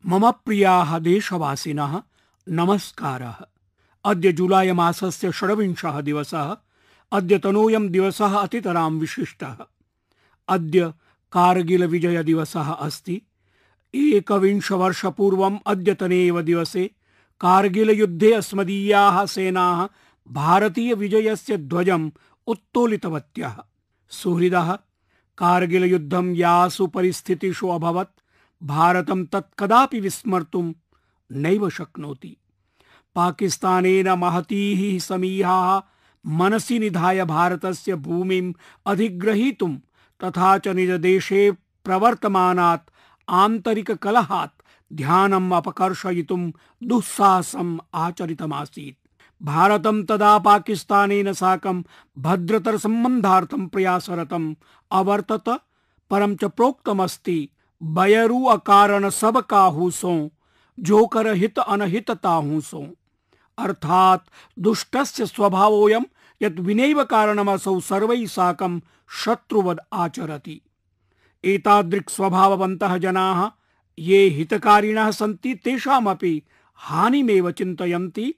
मम प्रियाः देशवासिनः नमस्कारः। अद्य जुलाई मासस्य षड्विंशः दिवसः। अद्यतनोऽयं दिवसः अतितरां विशिष्टः। अद्य कारगिल विजय दिवसः अस्ति। एकविंशवर्षपूर्वम् अद्यतने एव दिवसे कारगिल युद्धे अस्मदीयाः सेनाः भारतीय विजयस्य ध्वजम् उत्तोलितवत्यः। सुहृदः, कारगिल युद्धं यासु परिस्थितिषु अभवत् भारतं तत् कदापि विस्मर्तुं नैव शक्नोति। पाकिस्तानेन महतीः समीहाः मनसि निधाय भारतस्य भूमिम् अधिग्रहीतुं तथा च निजदेशे प्रवर्तमानात् आन्तरिककलहात् ध्यानम् अपकर्षयितुं दुस्साहसम् आचरितमासीत्। भारतं तदा पाकिस्तानेन साकं भद्रतरसम्बन्धार्थं प्रयासरतम् अवर्तत। परं च प्रोक्तमस्ति, बयरु अकारण सब काहू सो, जोकर हित अनहित ताहू सो। अर्थात दुष्टस्य स्वभावोऽयं यत् विनैव कारणमसौ सर्वैः साकं शत्रुवद् आचरति। एतादृक् स्वभाववन्तः जनाः ये हितकारिणः सन्ति तेषामपि हानिमेव चिन्तयन्ति।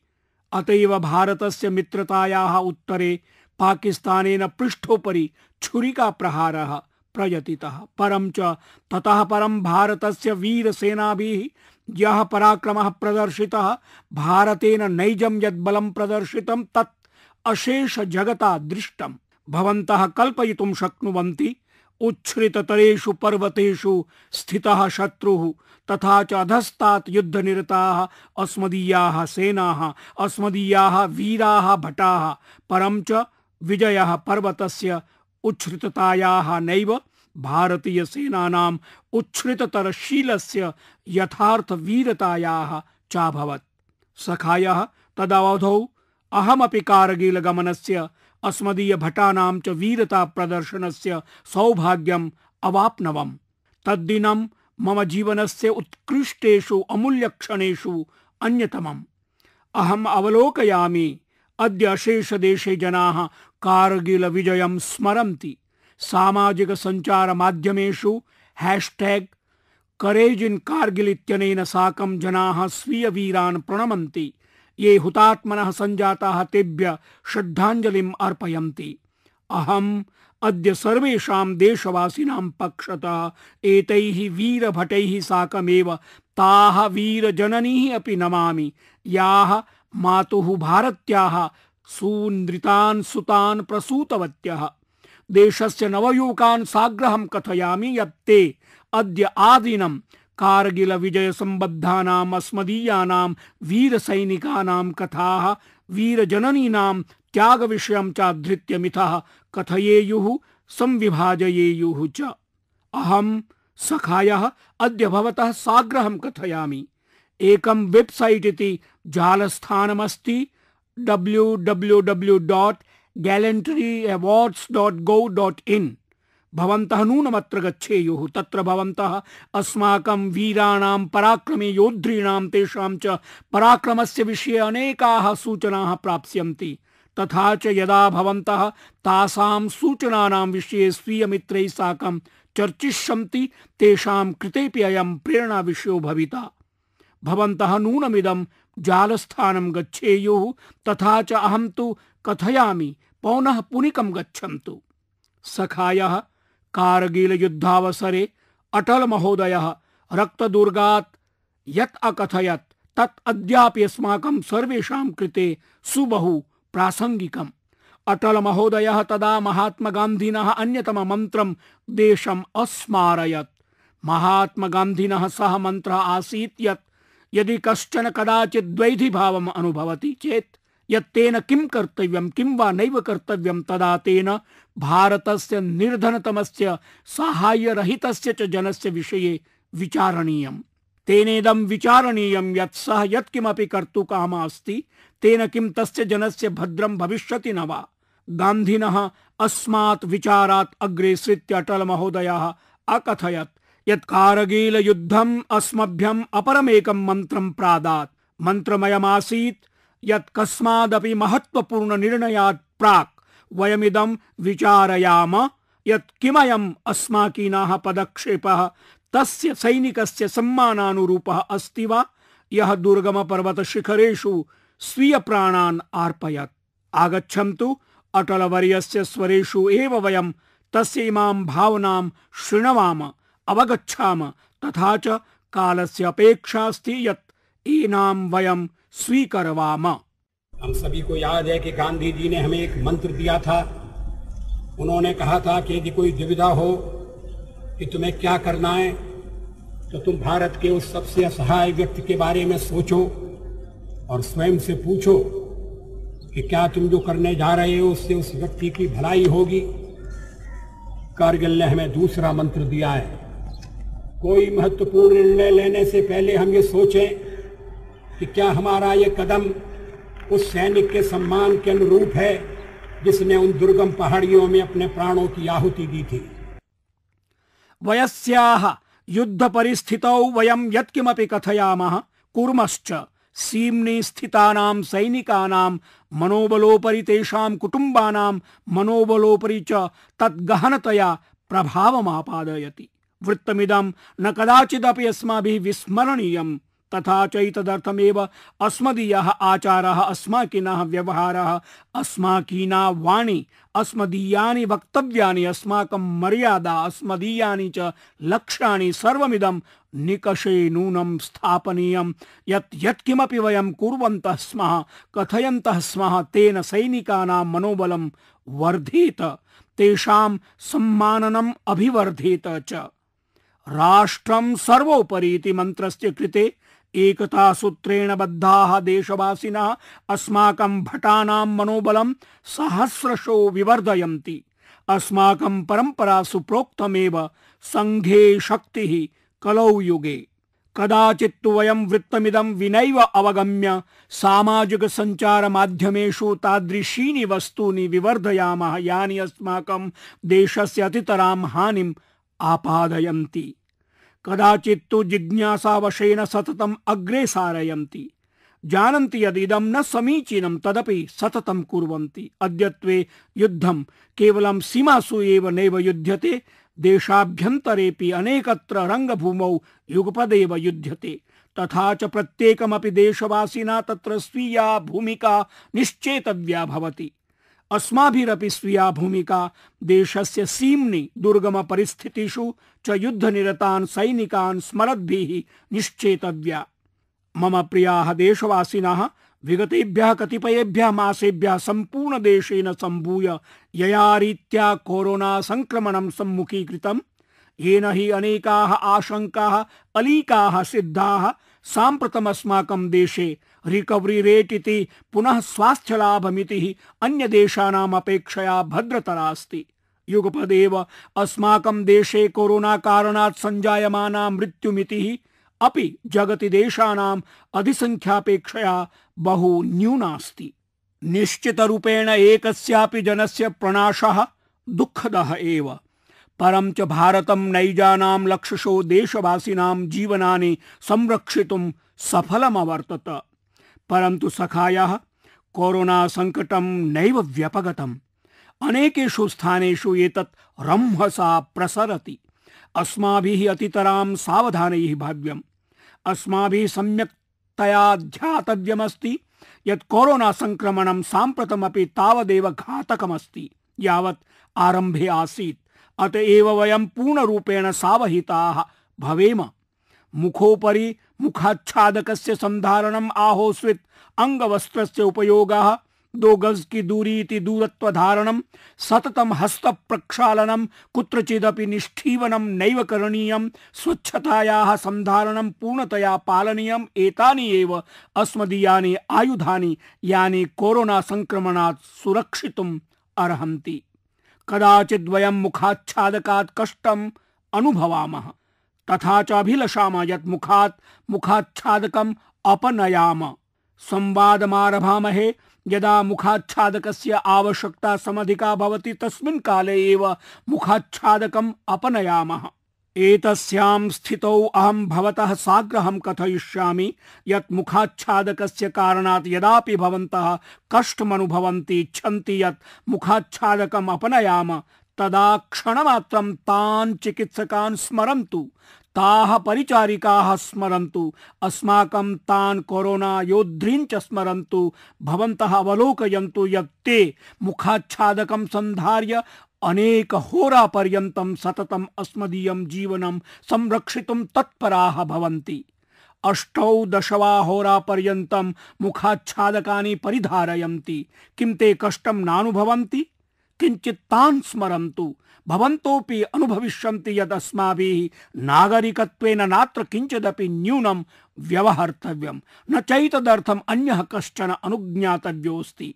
अतएव भारतस्य मित्रतायाः उत्तरे पाकिस्तानेन पृष्ठोपरि छुरिकाप्रहारः प्रयतितः। परं च ततः परं भारतस्य वीरसेनाभिः यः पराक्रमः प्रदर्शितः, भारतेन नैजं यद् बलं प्रदर्शितं तत् अशेष जगता दृष्टम्। भवन्तः कल्पयितुं शक्नुवन्ति, उच्छ्रिततरेषु पर्वतेषु स्थितः शत्रुः तथा च अधस्तात् युद्धनिरताः अस्मदीयाः सेनाः, अस्मदीयाः वीराः भटाः। परं च विजयः पर्वतस्य उच्छ्रिततायाः नैव भारतीय सेनानाम् उच्छ्रिततरशीलस्य यथार्थ वीरतायाः चाभवत्। सखायः, तदवधौ अहमपि कारगिल गमनस्य अस्मदीय भटानां च वीरता प्रदर्शनस्य सौभाग्यम् अवाप्नवम्। तद्दिनं मम जीवनस्य उत्कृष्टेषु अमूल्यक्षणेषु अन्यतमम्। अहम् अवलोकयामि, अद्य अशेष देशे जनाः कारगिल विजयं स्मरन्ति। सामाजिक संचार माध्यमेषु हैशटैग करेज इन कारगिल इत्यनेन साकं जनाः स्वीय वीरान् प्रणमन्ति। ये हुतात्मनः सञ्जाताः तेभ्यः श्रद्धाञ्जलिम् अर्पयन्ति। अहम् अद्य सर्वेषां देशवासिनां पक्षतः एतैः वीरभटैः साकमेव ताः वीरजननीः अपि नमामि, याः मातुः भारत्याः सून्द्रितान् सुतान् प्रसूतवत्यः। देशस्य नवयुवकान् साग्रहं कथयामि यत् ते अद्य आदिनं कारगिल विजय संबद्धानाम् अस्मदीयानां वीरसैनिकानां कथाः, वीरजननीनां त्यागविषयं चाधृत्य मिथः कथयेयुः, संविभाजयेयुः च। अहं सखायः अद्य भवतः साग्रहं कथयामि। एकं वेबसाइट इति जालस्थानमस्ति www.gallantryawards.go.in। भवन्तः नूनमत्र गच्छेयुः। तत्र भवन्तः अस्माकं वीराणां पराक्रमी योद्धॄणां तेषां च पराक्रमस्य विषये अनेकाः सूचनाः प्राप्स्यन्ति। तथा च यदा भवन्तः तासां सूचनानां विषये स्वीयमित्रैः साकं चर्चिष्यन्ति, तेषां कृतेपि अयं प्रेरणा विषयो भविता। भवन्तः नूनमिदं जालस्थानं गच्छेयुः। तथा च अहं तु कथयामि, पौनः पुनिकं गच्छन्तु। सखायः, कारगिल युद्धावसरे अटल महोदयः रक्तदुर्गात् यत् अकथयत् तत् अद्यापि अस्माकं सर्वेषां कृते सुबहु प्रासंगिकम्। अटल महोदयः तदा महात्मा गान्धिनः अन्यतम मन्त्रं देशम् अस्मारयत्। महात्मा गान्धिनः सः मन्त्रः आसीत् यत् यदि कश्चन कदाचित् द्वैधिभावम् अनुभवति चेत् यत्तेन किं कर्तव्यं किं वा नैव कर्तव्यं, तदा तेन भारतस्य निर्धनतमस्य साहाय्यरहितस्य च जनस्य विषये विचारणीयम्। तेनेदं विचारणीयं यत् सः यत्किमपि कर्तुकामः अस्ति तेन किं तस्य जनस्य भद्रं भविष्यति न वा। गान्धिनः अस्मात् विचारात् अग्रे सृत्य अटल महोदयः अकथयत् यत् कारगिल युद्धम् अस्मभ्यम् अपरमेकं मन्त्रं प्रादात्। मन्त्रमयमासीत् यत् कस्मादपि महत्वपूर्ण निर्णयात् प्राक् वयमिदं विचारयाम यत् किमयम् अस्माकीनाः पदक्षेपः तस्य सैनिकस्य सम्मानानुरूपः अस्ति वा यः दुर्गम पर्वत शिखरेषु स्वीय प्राणान् अर्पयत्। आगच्छन्तु अटलवर्यस्य स्वरेषु एव वयं तस्य इमां भावनां शृणवाम, अवगच्छाम, तथा च कालस्य अपेक्षा अस्ति यत् एनां वयं स्वीकरवाम। हम सभी को याद है कि गांधी जी ने हमें एक मंत्र दिया था। उन्होंने कहा था कि यदि कोई दुविधा हो कि तुम्हें क्या करना है, तो तुम भारत के उस सबसे असहाय व्यक्ति के बारे में सोचो और स्वयं से पूछो कि क्या तुम जो करने जा रहे हो उससे उस व्यक्ति की भलाई होगी। कारगिल ने हमें दूसरा मंत्र दिया है, कोई महत्वपूर्ण निर्णय लेने से पहले हम ये सोचें कि क्या हमारा ये कदम उस सैनिक के सम्मान के अनुरूप है जिसने उन दुर्गम पहाड़ियों में अपने प्राणों की आहुति दी थी। वयस्याः युद्ध परिस्थितौ वयं यत्किमपि कथयामः कुर्मश्च सीम्नि स्थितानां सैनिकानां मनोबलोपरि तेषां कुटुम्बानां मनोबलोपरि च तद्गहनतया प्रभावमापादयति। वृत्तमिदं न कदाचिदपि अस्माभिः विस्मरणीयम्। तथा चैतदर्थमेव अस्मदीयः आचारः, अस्माकीनः व्यवहारः, अस्माकीना वाणी, अस्मदीयानि वक्तव्यानि, अस्माकं मर्यादा, अस्मदीयानि च लक्ष्याणि सर्वमिदं निकषे नूनं स्थापनीयं। यत्किमपि वयं कुर्वन्तः स्मः, कथयन्तः स्मः, तेन सैनिकानां मनोबलं वर्धेत, तेषां सम्माननम् अभिवर्धेत च। राष्ट्रं सर्वोपरि इति मन्त्रस्य कृते एकता सूत्रेण बद्धाः देशवासिनः अस्माकं भटानां मनोबलं सहस्रशो विवर्धयन्ति। अस्माकं परम्परासु प्रोक्तमेव संघे शक्तिः कलौ युगे। कदाचित् वयं वृत्तमिदं विनैव अवगम्य सामाजिक संचार माध्यमेषु तादृशीनि वस्तूनि विवर्धयामः यानि अस्माकं देशस्य अतितरां हानिम् आपादयन्ति। कदाचित् तु जिज्ञासावशेन सततम् अग्रे सारयन्ति, जानन्ति यदिदं न समीचीनं तदपि सततं कुर्वन्ति। अद्यत्वे युद्धं केवलं सीमासु एव नैव युध्यते, देशाभ्यन्तरेऽपि अनेकत्र रङ्गभूमौ युगपदेव युध्यते। तथा च प्रत्येकमपि देशवासिना तत्र स्वीया भूमिका निश्चेतव्या भवति। अस्माभिरपि स्वीया भूमिका देशस्य सीम्नि दुर्गम परिस्थितिषु च युद्धनिरतान् सैनिकान् स्मरद्भिः निश्चेतव्या। मम प्रियाः देशवासिनः, विगतेभ्यः कतिपयेभ्यः मासेभ्यः सम्पूर्णदेशेन सम्भूय यया रीत्या कोरोना संक्रमणं सम्मुखीकृतं, येन हि अनेकाः आशंकाः अलीकाः सिद्धाः, साम्प्रतम् अस्माकं देशे रिकवरी रेट इति पुनः स्वास्थ्यलाभमितिः अन्य देशानाम् अपेक्षया भद्रतरा अस्ति। युगपदेव अस्माकं देशे कोरोना कारणात् संजायमाना मृत्युमितिः अपि जगति देशानाम् अधिसंख्यापेक्षया बहु न्यूनास्ति। निश्चितरूपेण एकस्यापि जनस्य प्रणाशः दुःखदः एव। परं च भारतं नैजानां लक्षशो देशवासिनां जीवनानि संरक्षितुं सफलमवर्तत। परन्तु सखायः कोरोना संकटं नैव व्यपगतम्। अनेकेषु स्थानेषु एतत् रंहसा प्रसरति। अस्माभिः अतितरां सावधानैः भाव्यम्। अस्माभिः सम्यक्तया ध्यातव्यमस्ति यत् कोरोना संक्रमणं साम्प्रतमपि तावदेव घातकमस्ति यावत् आरम्भे आसीत्। अतएव वयं पूर्णरूपेण सावहिताः भवेम। मुखोपरि मुखाच्छादकस्य संधारणम् आहोस्वित् अंगवस्त्रस्य उपयोगः, 2 गज की दूरी इति दूरत्व धारणं, सततं हस्त प्रक्षालनं, कुत्रचिदपि निष्ठीवनं नैव करणीयं, स्वच्छतायाः संधारणं पूर्णतया पालनीयम्। एतानि एव अस्मदीयानि आयुधानि यानि कोरोना संक्रमणात् सुरक्षितुम् अर्हन्ति। कदाचित् वयं मुखाच्छादकात् कष्टम् अनुभवामः, तथा च अभिलषामः यत् मुखाच्छादकम् अपनयाम। संवादमारभामहे यदा मुखाच्छादकस्य आवश्यकता समधिका भवति तस्मिन् काले एव मुखाच्छादकम् अपनयामः। एतस्यां स्थितौ अहं भवतः साग्रहं कथयिष्यामि यत् मुखाच्छादकस्य कारणात् यदापि भवन्तः कष्टमनुभवन्ति, इच्छन्ति यत् मुखाच्छादकम् अपनयाम, तदा क्षणमात्रं तान् चिकित्सकान् स्मरन्तु। ताः परिचारिकाः स्मरन्तु अस्माकं तान् कोरोना योद्धॄन् च स्मरन्तु भवन्तः अवलोकयन्तु यत् ते मुखाच्छादकं सन्धार्य अनेक होरा पर्यन्तं सततं अस्मदीयं जीवनं संरक्षितुं तत्पराः भवन्ति। 8 वा होरा पर्यन्तं मुखाच्छादकानि परिधारयन्ति। किं ते कष्टं नानुभवन्ति? किञ्चित् तान् स्मरन्तु। भवन्तोऽपि अनुभविष्यन्ति यद् अस्माभिः नागरिकत्वेन नात्र किञ्चिदपि न्यूनं व्यवहर्तव्यं, न चैतदर्थम् अन्यः कश्चन अनुज्ञातव्योऽस्ति।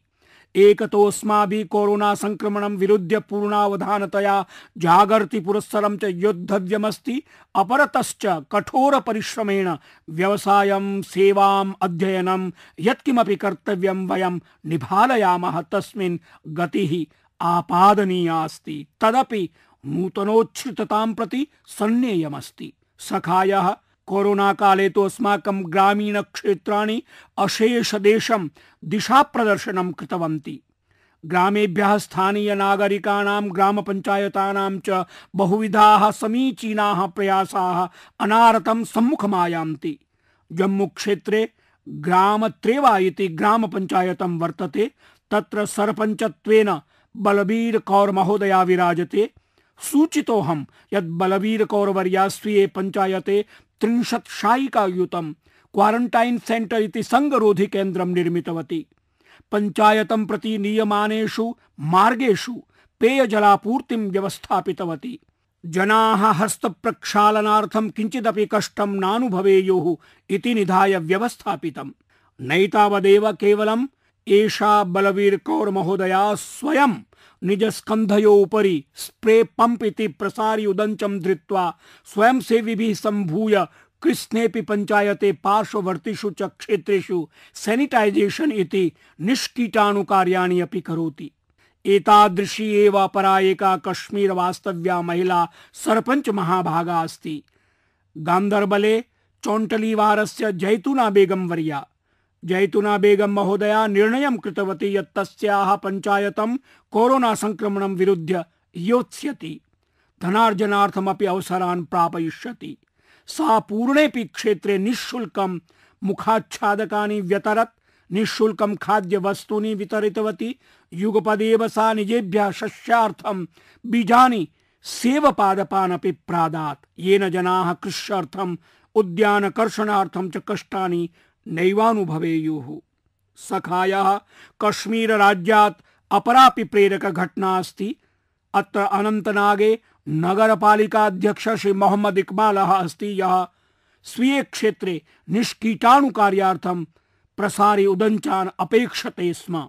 एकतोऽस्माभिः कोरोना संक्रमणं विरुध्य पूर्णावधानतया जागर्ति पुरस्सरं च योद्धव्यमस्ति। अपरतश्च कठोर परिश्रमेण व्यवसायं सेवाम् अध्ययनं यत्किमपि कर्तव्यं वयं निभालयामः तस्मिन् गतिः आपादनीया अस्ति। तदपि नूतनोच्छ्रिततां प्रति सन्नेयमस्ति। सखायः कोरोना काले तो अस्माकं ग्रामीण क्षेत्राणि अशेष देशं दिशा प्रदर्शनं कृतवन्ति। ग्रामेभ्यः स्थानीय नागरिकाणां ग्राम पंचायतानां च बहुविधाः समीचीनाः प्रयासाः अनारतं सम्मुखमायान्ति। जम्मू क्षेत्रे ग्रामत्रेवा इति ग्राम पंचायतं वर्तते। तत्र सरपंचत्वेन बलबीर कौर महोदया विराजते। सूचितोऽहं यत् बलबीर कौर वर्या स्वीये पंचायते 30 शायिकायुतं क्वारंटाइन सेंटर इति संगरोधि केन्द्रं निर्मितवती। पंचायतं प्रति नीयमानेषु मार्गेषु पेयजलापूर्तिं व्यवस्थापितवती। जनाः हस्तप्रक्षालनार्थं किञ्चिदपि कष्टं नानुभवेयुः इति निधाय व्यवस्थापितम्। नैतावदेव केवलम् एषा बलबीर कौर महोदया स्वयं निजस्कन्धयोपरि स्प्रे पंप इति प्रसारि उदञ्चं धृत्वा स्वयंसेविभिः सम्भूय कृष्णेऽपि पंचायते पार्श्ववर्तिषु च क्षेत्रेषु सैनिटाइजेशन इति निष्कीटाणुकार्याणि अपि करोति। एतादृशी एव अपरा एका कश्मीर वास्तव्या महिला सरपंच महाभागा अस्ति। गांदरबले चौंटलीवारस्य जैतूना बेगम वर्या। जैतूना बेगम महोदया निर्णयं कृतवती यत् तस्याः पंचायतं कोरोना संक्रमणं विरुध्य योत्स्यति, धनार्जनार्थमपि अवसरान् प्रापयिष्यति। सा पूर्णेऽपि क्षेत्रे निःशुल्कं मुखाच्छादकानि व्यतरत्, निःशुल्कं खाद्यवस्तूनि वितरितवती। युगपदेव सा निजेभ्यः शस्यार्थं बीजानि सेवपादपानपि प्रादात्, येन जनाः कृष्यर्थम् उद्यानकर्षणार्थं च कष्टानि नैवानुभवेयुः। सखायः कश्मीर राज्यात् अपरापि प्रेरक घटना अस्ति। अत्र अनंतनागे नगरपालिकाध्यक्ष श्री मोहम्मद इकबालः अस्ति, यः स्वीये क्षेत्रे निष्कीटाणुकार्यार्थं प्रसारि उदञ्चान् अपेक्षते स्म।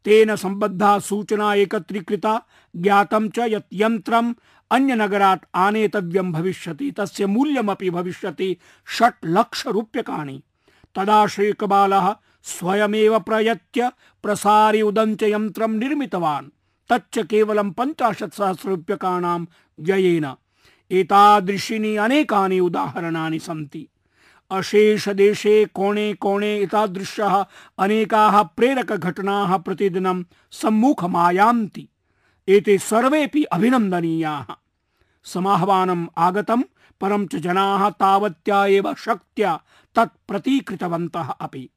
तेन सम्बद्धा सूचना एकत्रीकृता। ज्ञातं च यत् यन्त्रम् अन्यनगरात् आनेतव्यं भविष्यति। तस्य मूल्यमपि भविष्यति 6 लाख रूप्यकाणि। तदा श्री इकबालः स्वयमेव प्रयत्य प्रसारि उदञ्च यन्त्रं निर्मितवान्। तच्च केवलं 50,000 रूप्यकाणां व्ययेन। एतादृशीनि अनेकानि उदाहरणानि सन्ति। अशेष देशे कोणे कोणे एतादृश्यः अनेकाः प्रेरक घटनाः प्रतिदिनं सम्मुखमायान्ति। एते सर्वेपि अभिनन्दनीयाः। समाह्वानम् आगतं, परं च जनाः तावत्या एव शक्त्या तत् प्रतीकृतवन्तः अपि।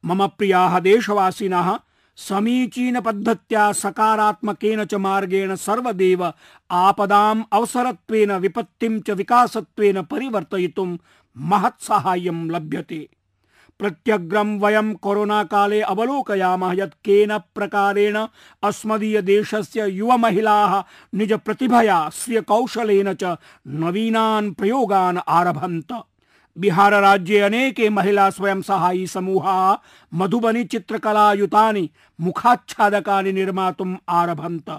मम प्रियाः देशवासिनः, समीचीन पद्धत्या सकारात्मकेन च मार्गेण सर्वदेव आपदाम् अवसरत्वेन विपत्तिं च विकासत्वेन परिवर्तयितुं महत् साहाय्यं लभ्यते। प्रत्यग्रं वयं कोरोना काले अवलोकयामः यत् केन प्रकारेण अस्मदीय देशस्य युव महिलाः निज प्रतिभया स्वीय कौशलेन च नवीनान् प्रयोगान् आरभन्त। बिहार राज्ये अनेके महिला स्वयं सहायी समूहाः मधुबनी चित्रकलायुतानि मुखाच्छादकानि निर्मातुम् आरभन्त।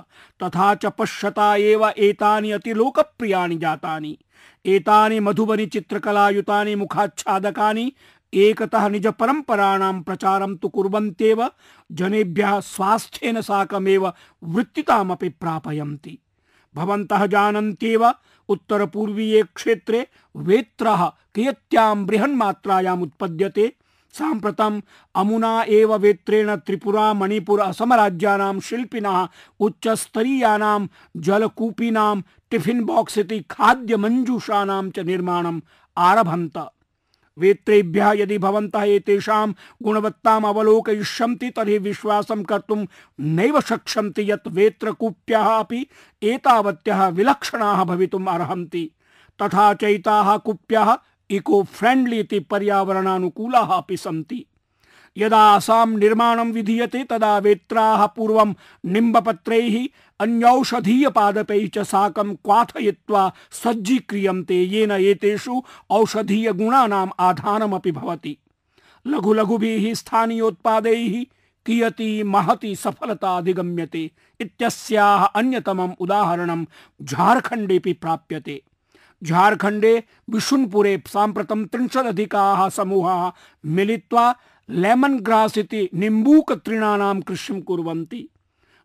तथा च पश्यता एव एतानि अति लोकप्रियानि जातानि। एतानि मधुबनी चित्रकलायुतानि मुखाच्छादकानि एकतः निज परंपराणां प्रचारं तु कुर्वन्त्येव, जनेभ्यः स्वास्थ्येन साकमेव वृत्तितामपि प्रापयन्ति। भवन्तः जानन्त्येव उत्तरपूर्वीये क्षेत्रे वेत्रः कियत्यां बृहन्मात्रायाम् उत्पद्यते। साम्प्रतम् अमुना एव वेत्रेण त्रिपुरा मणिपुर असम राज्यानां शिल्पिनः उच्चस्तरीयानां जलकूपीनां टिफिन बॉक्स इति खाद्य मंजूषाणां च निर्माणम् आरभन्त। वेत्रेभ्यः यदि भवन्तः एतेषां गुणवत्ताम् अवलोकयिष्यन्ति तर्हि विश्वासं कर्तुं नैव शक्ष्यन्ति यत् वेत्रकूप्यः अपि एतावत्यः विलक्षणाः भवितुम् अर्हन्ति। तथा चैताः कूप्यः इको फ्रेंडली इति पर्यावरणानुकूलाः अपि सन्ति। यदा आसां निर्माणं विधीयते तदा वेत्राः पूर्वं निम्बपत्रैः अन्यौषधीयपादपैः च साकं क्वाथयित्वा सज्जीक्रियन्ते, येन एतेषु औषधीयगुणानाम् आधानमपि भवति। लघु लघुभिः स्थानीयोत्पादैः कियती महती सफलता अधिगम्यते इत्यस्याः अन्यतमम् उदाहरणं झारखण्डेऽपि प्राप्यते। झारखण्डे बिशुनपुरे साम्प्रतं 30 समूहाः मिलित्वा लेमन ग्रास इति निम्बूकतृणानां कृषिं कुर्वन्ति।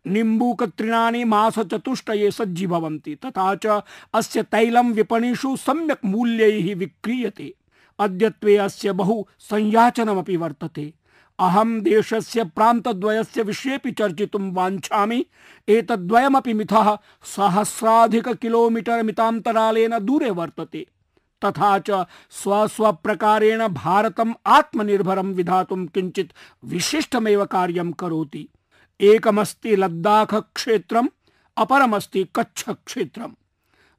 निम्बूकतृणानि मासचतुष्टये सज्जीभवन्ति, तथा च अस्य तैलं विपणिषु सम्यक् मूल्यैः विक्रीयते। अद्यत्वे अस्य बहु संयाचनमपि वर्तते। अहं देशस्य प्रान्तद्वयस्य विषयेऽपि चर्चितुं वाञ्छामि। एतद्वयमपि मिथः सहस्राधिक किलोमीटर मितान्तरालेन दूरे वर्तते। तथा च स्वस्वप्रकारेण भारतम् आत्मनिर्भरं विधातुं किञ्चित् विशिष्टमेव कार्यं करोति। एकमस्ति लद्दाख क्षेत्रम्, अपरमस्ति कच्छ क्षेत्रम्।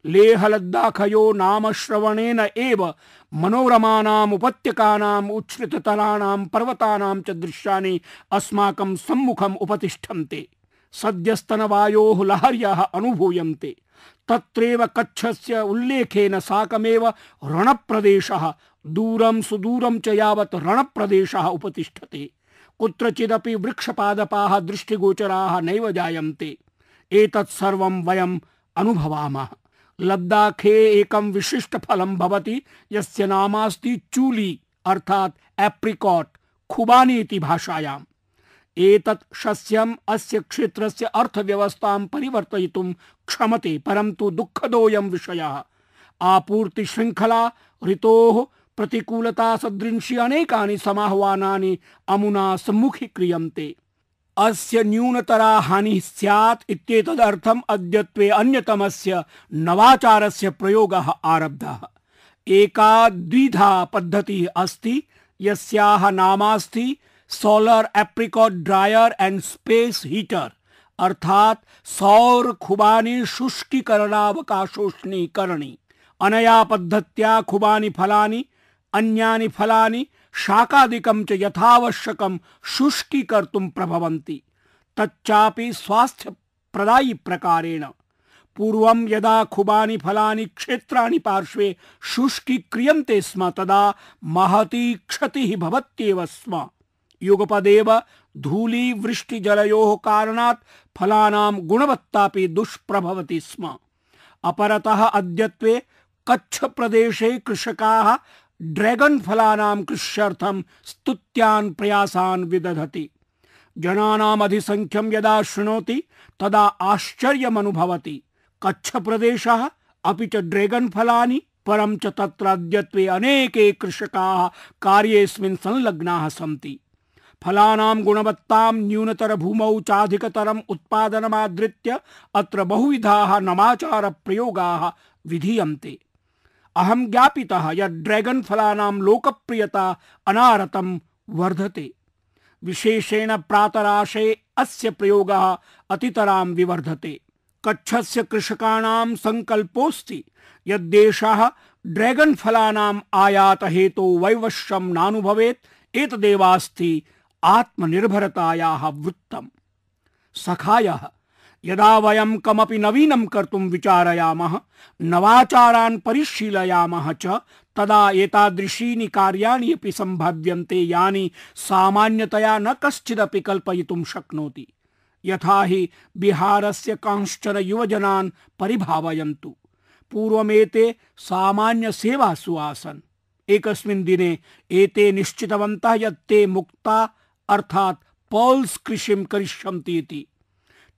लेह लद्दाखयो नाम श्रवणेन एव मनोरमानाम् उपत्यकानाम् उच्छ्रिततराणां पर्वतानां च दृश्यानि अस्माकं सम्मुखम् उपतिष्ठन्ते। सद्यस्तनवायोः लहर्यः अनुभूयन्ते। तत्रैव कच्छस्य उल्लेखेन साकमेव रणप्रदेशः, दूरं सुदूरं च यावत् रणप्रदेशः उपतिष्ठते। कुत्रचिदपि वृक्षपादपाः दृष्टिगोचराः नैव जायन्ते। एतत् सर्वं वयम् अनुभवामः। लद्दाखे एकं विशिष्ट फलं भवति यस्य नामास्ति चूली अर्थात् एप्रिकॉट, खुबानी इति भाषायाम्। एतत् शस्यम् अस्य क्षेत्रस्य अर्थव्यवस्थां परिवर्तयितुं क्षमते, परन्तु दुःखदोऽयं विषयः। आपूर्ति श्रृंखला ऋतोः प्रतिकूलता सदृशी अनेकानि समाह्वानानि अमुना सम्मुखीक्रियन्ते। अस्य न्यूनतरा हानिः स्यात् इत्येतदर्थम् अद्यत्वे अन्यतमस्य नवाचारस्य प्रयोगः आरब्धः। एका द्विधा पद्धतिः अस्ति यस्याः नामास्ति solar apricot dryer and space heater अर्थात सौर खुबानी शुष्कीकरणावकाशोष्णीकरणी। अनया पद्धत्या खुबानी फलानि अन्यानि फलानि शाकादिकं च यथावश्यकं शुष्कीकर्तुं प्रभवन्ति, तच्चापि स्वास्थ्यप्रदायि प्रकारेण। पूर्वं यदा खुबानी फलानि क्षेत्राणि पार्श्वे शुष्कीक्रियन्ते स्म तदा महती क्षतिः भवत्येव स्म। युगपदेव धूली वृष्टि जलयोः कारणात् फलानां गुणवत्तापि दुष्प्रभवति स्म। अपरतः अद्यत्वे कच्छ प्रदेशे कृषकाः ड्रैगन फलानां कृष्यर्थं स्तुत्यान् प्रयासान् विदधति। जनानाम् अधिसंख्यं यदा शृणोति तदा आश्चर्यमनुभवति। कच्छ प्रदेशः अपि च ड्रैगन फलानि, परं च तत्र अद्यत्वे अनेके कृषकाः कार्येऽस्मिन् संलग्नाः सन्ति। फलानां गुणवत्तां न्यूनतर भूमौ चाधिकतरम् उत्पादनमाधृत्य अत्र बहुविधाः नवाचार प्रयोगाः विधीयन्ते। अहं ज्ञापितः यत् ड्रैगन फलानां लोकप्रियता अनारतं वर्धते। विशेषेण प्रातराशे अस्य प्रयोगः अतितरां विवर्धते। कच्छस्य कृषकाणां संकल्पोऽस्ति यत् देशः ड्रैगन फलानाम् आयात हेतु वैवश्यं नानुभवेत्। एतदेवास्ति आत्मनिर्भरतायाः वृत्तम्। सखायः, यदा वयं कमपि नवीनं कर्तुं विचारयामः, नवाचारान् परिशीलयामः च, तदा एतादृशीनि कार्याणि अपि सम्भाव्यन्ते यानि सामान्यतया न कश्चिदपि कल्पयितुं शक्नोति। यथा हि बिहारस्य कांश्चन युवजनान् परिभावयन्तु। पूर्वमेते सामान्य सेवासु आसन्। एकस्मिन् दिने एते निश्चितवन्तः यत् ते मुक्ता अर्थात् पर्ल्स कृषिं करिष्यन्ति इति।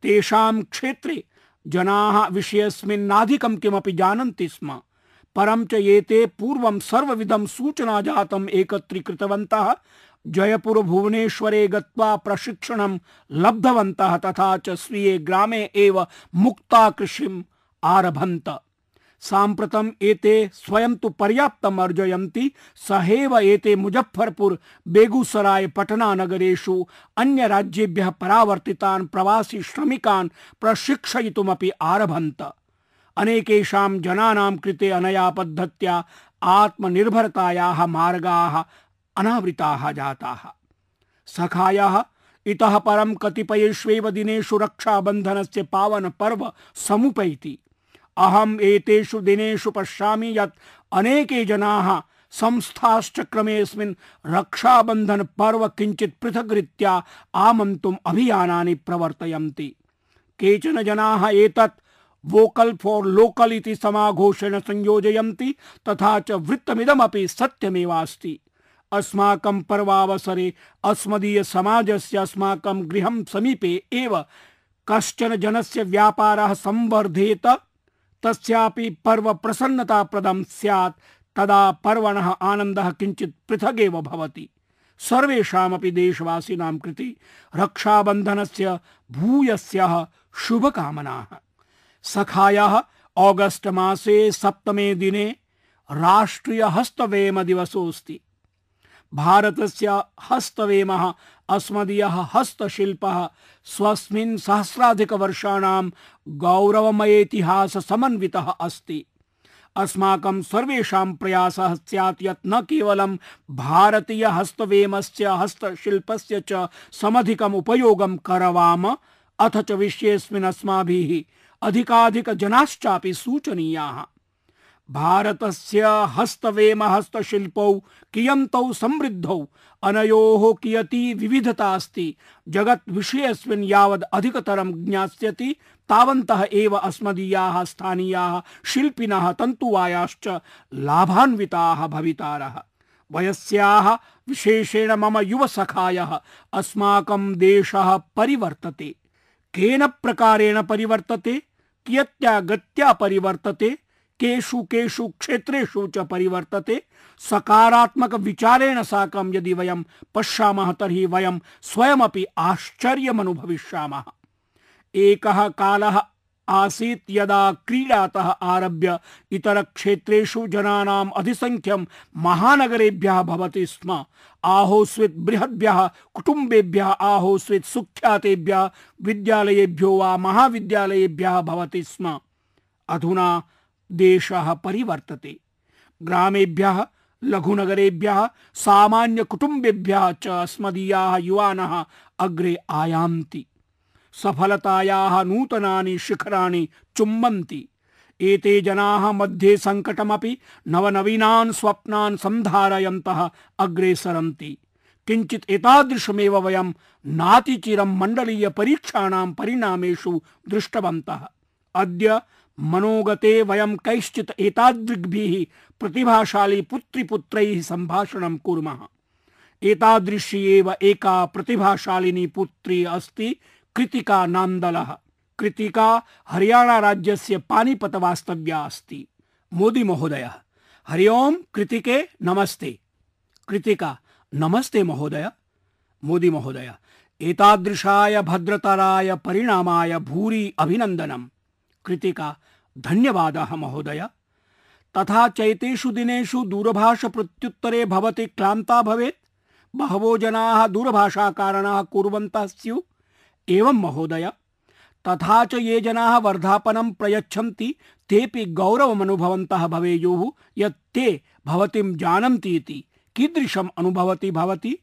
तेषां क्षेत्रे जनाः विषयस्मिन्नाधिकं किमपि जानन्ति स्म, परं च एते पूर्वं सर्वविधं सूचनाजातम् एकत्रीकृतवन्तः। जयपुर भुवनेश्वरे गत्वा प्रशिक्षणं लब्धवन्तः तथा च स्वीये ग्रामे एव मुक्ता कृषिम् आरभन्त। साम्प्रतम् एते स्वयं तु पर्याप्तम् अर्जयन्ति, सहैव एते मुजफ्फरपुर, बेगूसराय, पटना नगरेषु अन्य राज्येभ्यः परावर्तितान् प्रवासी श्रमिकान् प्रशिक्षयितुमपि आरभन्त। अनेकेषां जनानां कृते अनया पद्धत्या आत्मनिर्भरतायाः मार्गाः अनावृताः जाताः। सखायाः इतः परं कतिपयेष्वेव दिनेषु रक्षाबन्धनस्य पावन पर्व समुपैति। अहम् एतेषु दिनेषु पश्यामि यत् अनेके जनाः संस्थाश्च क्रमेऽस्मिन् रक्षाबन्धन पर्व किञ्चित् पृथग्रीत्या आमन्तुम् अभियानानि प्रवर्तयन्ति। केचन जनाः एतत् वोकल फॉर लोकल इति समाघोषेण संयोजयन्ति, तथा च वृत्तमिदमपि सत्यमेवास्ति। अस्माकं पर्वावसरे अस्मदीय समाजस्य अस्माकं गृहं समीपे एव कश्चन जनस्य व्यापारः संवर्धेत, तस्यापि पर्व प्रसन्नताप्रदं स्यात्, तदा पर्वणः आनन्दः किञ्चित् पृथगेव भवति। सर्वेषामपि देशवासिनां कृते रक्षाबन्धनस्य भूयस्याः शुभकामनाः। सखायाः ऑगस्ट मासे 7मे दिने राष्ट्रिय हस्तवेम दिवसोऽस्ति। भारतस्य हस्तवेमः अस्मदीयः हस्तशिल्पः स्वस्मिन् सहस्राधिकवर्षाणां गौरवमयेतिहास समन्वितः अस्ति। अस्माकं सर्वेषां प्रयासः स्यात् यत् न केवलं भारतीय हस्तवेमस्य हस्तशिल्पस्य च समधिकम् उपयोगं करवाम, अथ च विश्वेऽस्मिन् अस्माभिः अधिकाधिक जनाश्चापि सूचनीयाः। भारतस्य हस्तवेम हस्तशिल्पौ कियन्तौ समृद्धौ अनयोः कियती विविधता अस्ति। जगत् विषयेऽस्मिन् यावद् अधिकतरं ज्ञास्यति तावन्तः एव अस्मदीयाः स्थानीयाः शिल्पिनः तन्तुवायाश्च लाभान्विताः भवितारः। वयस्याः विशेषेण मम युवसखायः अस्माकं देशः परिवर्तते। केन प्रकारेण परिवर्तते, कियत्या गत्या परिवर्तते, केषु केषु क्षेत्रेषु च परिवर्तते, सकारात्मक विचारेण साकं यदि वयं पश्यामः तर्हि वयं स्वयमपि आश्चर्यमनुभविष्यामः। एकः कालः आसीत् यदा क्रीडातः आरभ्य इतरक्षेत्रेषु जनानाम् अधिसंख्यं महानगरेभ्यः भवति स्म। आहोस्वित् बृहद्भ्यः कुटुम्बेभ्यः आहोस्वित् सुख्यातेभ्यः विद्यालयेभ्यो वा महाविद्यालयेभ्यः भवति स्म। अधुना देशः परिवर्तते। ग्रामेभ्यः, लघुनगरेभ्यः, सामान्य कुटुम्बेभ्यः च अस्मदीयाः युवानः अग्रे आयान्ति। सफलतायाः नूतनानि शिखराणि चुम्बन्ति। एते जनाः मध्ये संकटमपि नवनवीनान् स्वप्नान् संधारयन्तः अग्रे सरन्ति। किञ्चित् एतादृशमेव वयं नातिचिरं मण्डलीय परीक्षाणां परिणामेषु दृष्टवन्तः। अद्य मनोगते वयं कैश्चित् एतादृग्भिः प्रतिभाशाली पुत्रीपुत्रैः सम्भाषणं कुर्मः। एतादृशी एव एका प्रतिभाशालिनी पुत्री अस्ति कृतिका नान्दलः। कृतिका हरियाणा राज्यस्य पानीपत वास्तव्या अस्ति। मोदी महोदय, हरि ओम। कृतिके नमस्ते। कृतिका, नमस्ते महोदय। मोदी महोदय, एतादृशाय भद्रतराय परिणामाय भूरि अभिनन्दनम्। कृतिका, धन्यवादः महोदय। तथा चैतेषु दिनेषु दूरभाष प्रत्युत्तरे भवती क्लान्ता भवेत्। बहवो जनाः दूरभाषाकारणः कुर्वन्तः स्युः। एवं महोदय। तथा च ये जनाः वर्धापनं प्रयच्छन्ति तेपि गौरवमनुभवन्तः भवेयुः यत् ते भवतीं जानन्ति इति। कीदृशम् अनुभवति भवती?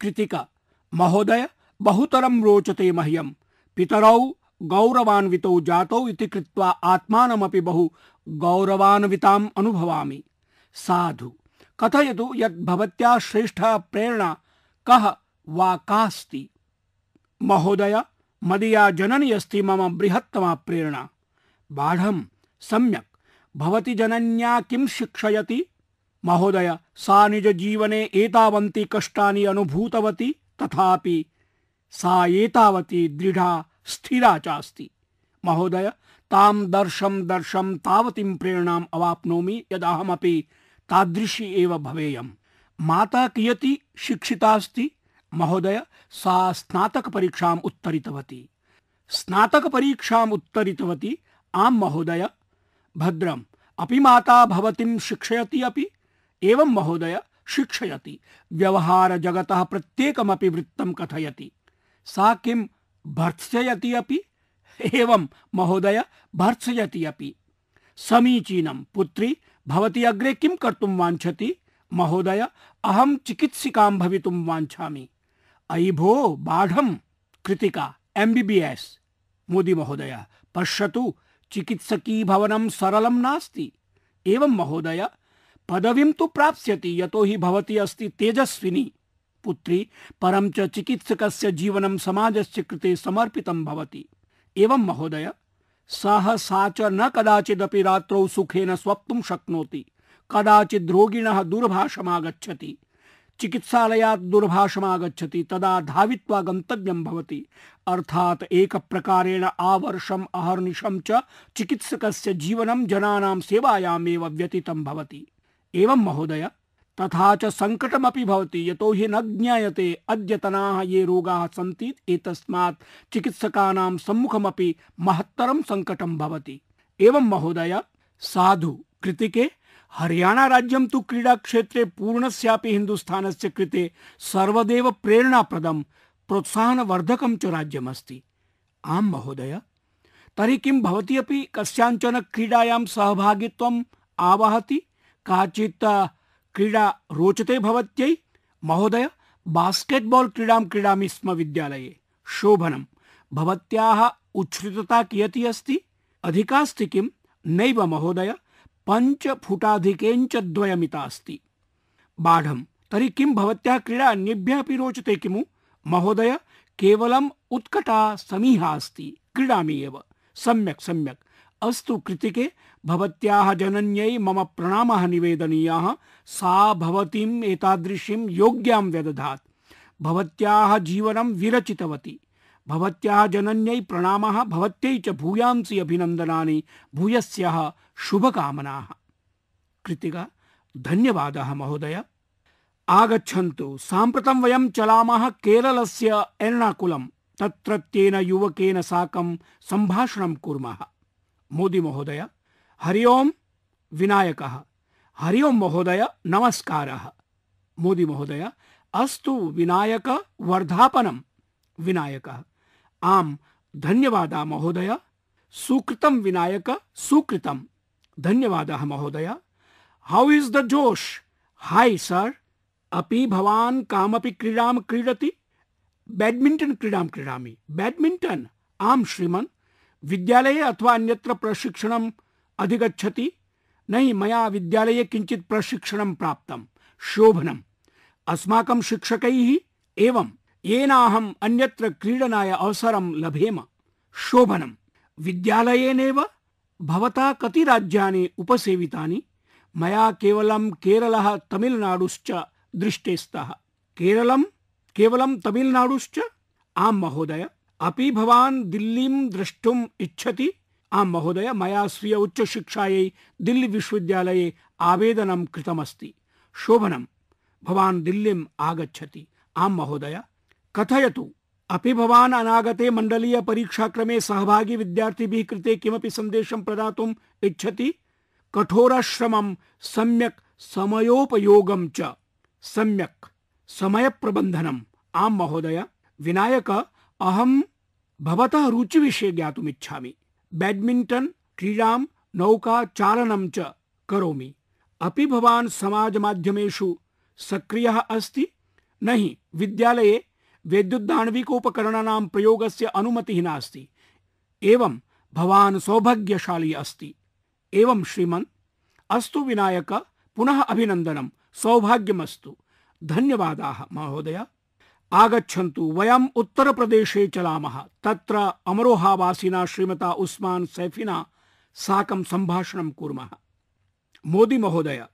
कृतिका, महोदय, बहुतरं रोचते मह्यं। पितरौ गौरवान्वितौ जातौ इति कृत्वा आत्मानमपि बहु गौरवान्विताम् अनुभवामि। साधु, कथयतु यत् भवत्याः श्रेष्ठा प्रेरणा कः वा कास्ति? महोदय, मदीया जननी अस्ति मम बृहत्तमा प्रेरणा। बाढं, सम्यक्। भवती जनन्या किं शिक्षयति? महोदय, सा निज जीवने एतावन्ति कष्टानि अनुभूतवती, तथापि सा एतावती दृढा स्थिरा चास्ति। महोदय, तां दर्शं तावतीं प्रेरणाम् अवाप्नोमि यदहमपि तादृशी एव भवेयम्। माता कियती शिक्षिता अस्ति महोदय, सा स्नातक परीक्षाम् उत्तरितवती। स्नातक परीक्षाम् उत्तरितवती? आम महोदय। भद्रम्, अपि माता भवतीं शिक्षयति अपि? एवं महोदय, शिक्षयति। व्यवहार जगतः प्रत्येकमपि वृत्तं कथयति। सा किं भर्त्सयति अपि? एवं महोदय, भर्त्सयति अपि। समीचीनं। पुत्री, भवती अग्रे किं कर्तुं वाञ्छति? महोदय, अहं चिकित्सिकां भवितुं वाञ्छामि। अयि भो बाढं। कृतिका, MBBS। मोदी महोदय, पश्यतु, चिकित्सकी भवनं सरलं नास्ति। एवं महोदय, पदवीं तु प्राप्स्यति, यतो हि भवती अस्ति तेजस्विनी। पुत्री, परं च चिकित्सकस्य जीवनं समाजस्य कृते समर्पितं भवति। एवं महोदय, सः सा च न कदाचिदपि रात्रौ सुखेन स्वप्तुं शक्नोति। कदाचित् रोगिणः दूरभाषमागच्छति, चिकित्सालयात् दूरभाषमागच्छति, तदा धावित्वा गन्तव्यं भवति। अर्थात् एक प्रकारेण आवर्षम् अहर्निशं च चिकित्सकस्य जीवनं जनानां सेवायामेव व्यतीतं भवति। एवं महोदय, तथा च संकटमपि भवति, यतो हि न ज्ञायते अद्यतनाः ये रोगाः सन्ति, एतस्मात् चिकित्सकानां सम्मुखमपि महत्तरं संकटं भवति। एवं महोदय, साधु। कृतिके, हरियाणा राज्यं तु क्रीडा क्षेत्रे पूर्णस्यापि हिन्दुस्थानस्य कृते सर्वदेव प्रेरणाप्रदं प्रोत्साहनवर्धकं च राज्यमस्ति। आम महोदय। तर्हि किं भवती अपि कस्याञ्चन क्रीडायां सहभागित्वम् आवहति? काचित् क्रीडा रोचते भवत्यै? महोदय, बास्केट्बाल् क्रीडां क्रीडामि स्म विद्यालये। शोभनं। भवत्याः उच्छ्रितता कियती अस्ति? अधिकास्ति किं? नैव महोदय, 5 फुटाधिकेञ्च 2 मिता अस्ति। बाढं, तर्हि किं भवत्याः क्रीडा अन्येभ्यः अपि रोचते किमु? महोदय, केवलम् उत्कटा समीहा अस्ति, क्रीडामि एव। सम्यक् सम्यक्। अस्तु कृतिके, भवत्याः जनन्यै मम प्रणामः निवेदनीयाः। सा भवतीम् एतादृशीं योग्यां व्यदधात्। भवत्याः जीवनं विरचितवती। भवत्याः जनन्यै प्रणामः। भवत्यै च भूयांसि अभिनन्दनानि। भूयस्याः शुभकामनाः। कृतिका, धन्यवादः महोदय। आगच्छन्तु, साम्प्रतं वयं चलामः केरलस्य एर्णाकुलं। तत्रत्येन युवकेन साकं सम्भाषणं कुर्मः। मोदी महोदय, हरि ओम्। विनायकः, हरि ओम् महोदय, नमस्कारः। मोदी महोदय, अस्तु विनायक, वर्धापनं। विनायकः, आम्, धन्यवादः महोदय। सुकृतं विनायक, सुकृतं। धन्यवादः महोदय। हाउ इज द जोश? Hi sir. अपि भवान् कामपि क्रीडां क्रीडति? बैडमिंटन क्रीडां क्रीडामि। बैडमिंटन? आम् श्रीमन्। विद्यालये अथवा अन्यत्र प्रशिक्षणम् अधिगच्छति? नहीं, मया विद्यालये किञ्चित् प्रशिक्षणं प्राप्तं। शोभनम्। अस्माकं शिक्षकैः? एवं, येनाहम् अन्यत्र क्रीडनाय अवसरं लभेम। शोभनम्। विद्यालयेनैव? भवता कति राज्यानि उपसेवितानि? मया केवलं केरलः तमिलनाडुश्च दृष्टे स्तः। केवलं तमिलनाडुश्च? आम् महोदय। अपि भवान् दिल्लीं द्रष्टुम् इच्छति? आम् महोदय, मया स्वीय उच्चशिक्षायै दिल्ली विश्वविद्यालये आवेदनं कृतमस्ति। शोभनं। भवान् दिल्लीम् आगच्छति? आम् महोदय। कथयतु, अपि भवान् अनागते मण्डलीय परीक्षाक्रमे सहभागी विद्यार्थिभिः कृते किमपि सन्देशं प्रदातुम् इच्छति? कठोरश्रमं, सम्यक् समयोपयोगं च, सम्यक् समयप्रबन्धनम्। आम् महोदय। विनायक, अहं भवतः रुचिविषये ज्ञातुम् इच्छामि। बैडमिंटन क्रीडां, नौका चालनं च करोमि। अपि भवान् समाज माध्यमेषु सक्रियः अस्ति? नहि, विद्यालये वैद्युद्धाण्विकोपकरणानां प्रयोगस्य अनुमतिः नास्ति। एवं, भवान् सौभाग्यशाली अस्ति। एवं श्रीमन्। अस्तु विनायक, पुनः अभिनन्दनं। सौभाग्यमस्तु। धन्यवादाः महोदय। आगच्छन्तु, वयम् उत्तरप्रदेशे चलामः। तत्र अमरोहावासिना श्रीमता उस्मान सैफिना साकं सम्भाषणं कुर्मः। मोदी महोदय,